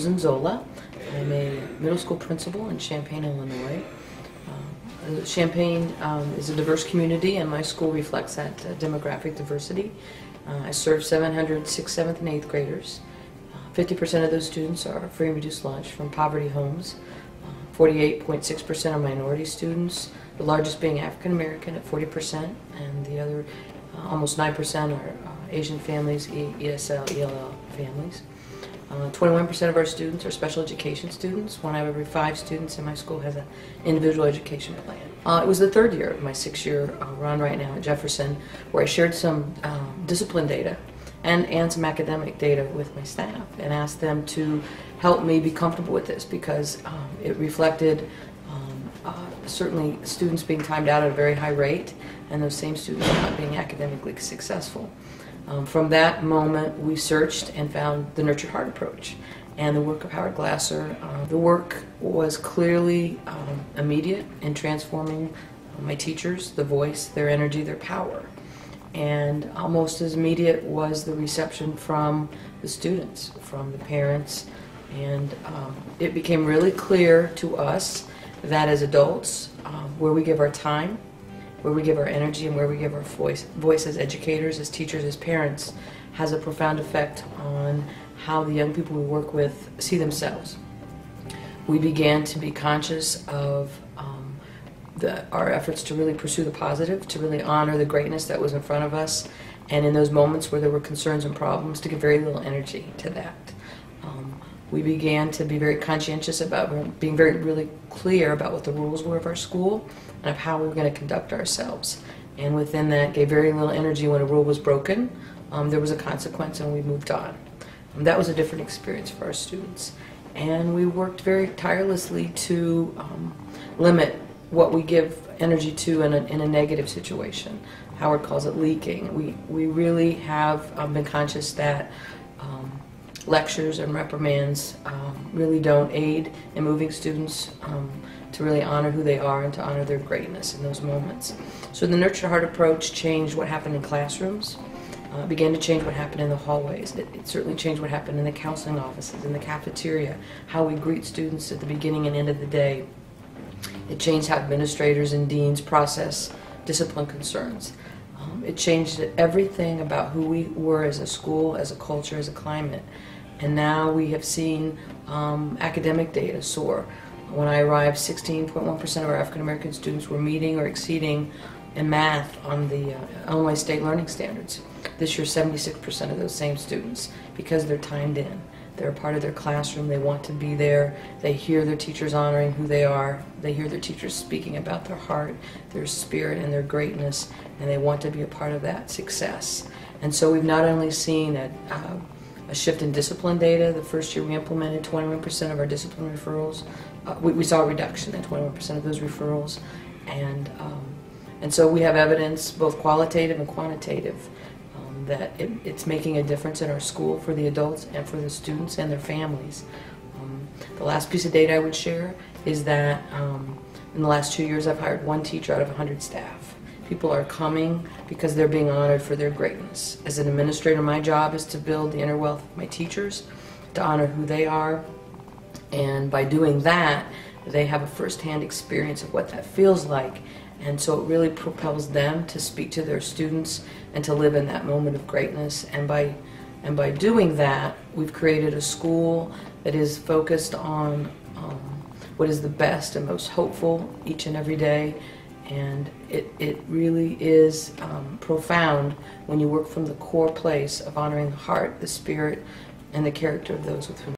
Susan Zola. I'm a middle school principal in Champaign, Illinois. Champaign is a diverse community, and my school reflects that demographic diversity. I serve 700 6th, 7th, and 8th graders. 50% of those students are free and reduced lunch from poverty homes. 48.6% are minority students, the largest being African American at 40%, and the other almost 9% are Asian families, ESL, ELL families. 21% of our students are special education students. 1 out of every 5 students in my school has an individual education plan. It was the 3rd year of my 6-year run right now at Jefferson, where I shared some discipline data and some academic data with my staff and asked them to help me be comfortable with this, because it reflected certainly students being timed out at a very high rate, and those same students not being academically successful. From that moment, we searched and found the Nurtured Heart approach and the work of Howard Glasser. The work was clearly immediate in transforming my teachers, the voice, their energy, their power. And almost as immediate was the reception from the students, from the parents, and it became really clear to us that as adults, where we give our time, where we give our energy, and where we give our voice as educators, as teachers, as parents, has a profound effect on how the young people we work with see themselves. We began to be conscious of our efforts to really pursue the positive, to really honor the greatness that was in front of us, and in those moments where there were concerns and problems, to give very little energy to that. We began to be very conscientious about being really clear about what the rules were of our school and of how we were going to conduct ourselves. And within that, gave very little energy when a rule was broken. There was a consequence, and we moved on. That was a different experience for our students. And we worked very tirelessly to limit what we give energy to in a negative situation. Howard calls it leaking. We really have been conscious that lectures and reprimands really don't aid in moving students to really honor who they are and to honor their greatness in those moments. So the Nurtured Heart approach changed what happened in classrooms, began to change what happened in the hallways. It certainly changed what happened in the counseling offices, in the cafeteria, how we greet students at the beginning and end of the day. It changed how administrators and deans process discipline concerns. It changed everything about who we were as a school, as a culture, as a climate. And now we have seen academic data soar. When I arrived, 16.1% of our African American students were meeting or exceeding in math on the Illinois State Learning Standards. This year, 76% of those same students, because they're timed in. They're a part of their classroom. They want to be there. They hear their teachers honoring who they are. They hear their teachers speaking about their heart, their spirit, and their greatness, and they want to be a part of that success. And so we've not only seen a shift in discipline data. The first year we implemented 21% of our discipline referrals. We saw a reduction in 21% of those referrals. And so we have evidence, both qualitative and quantitative, that it's making a difference in our school for the adults and for the students and their families. The last piece of data I would share is that in the last 2 years I've hired 1 teacher out of 100 staff. People are coming because they're being honored for their greatness. As an administrator, my job is to build the inner wealth of my teachers, to honor who they are, and by doing that, they have a first-hand experience of what that feels like, and so it really propels them to speak to their students and to live in that moment of greatness. And by doing that, we've created a school that is focused on what is the best and most hopeful each and every day. And it really is profound when you work from the core place of honoring the heart, the spirit, and the character of those with whom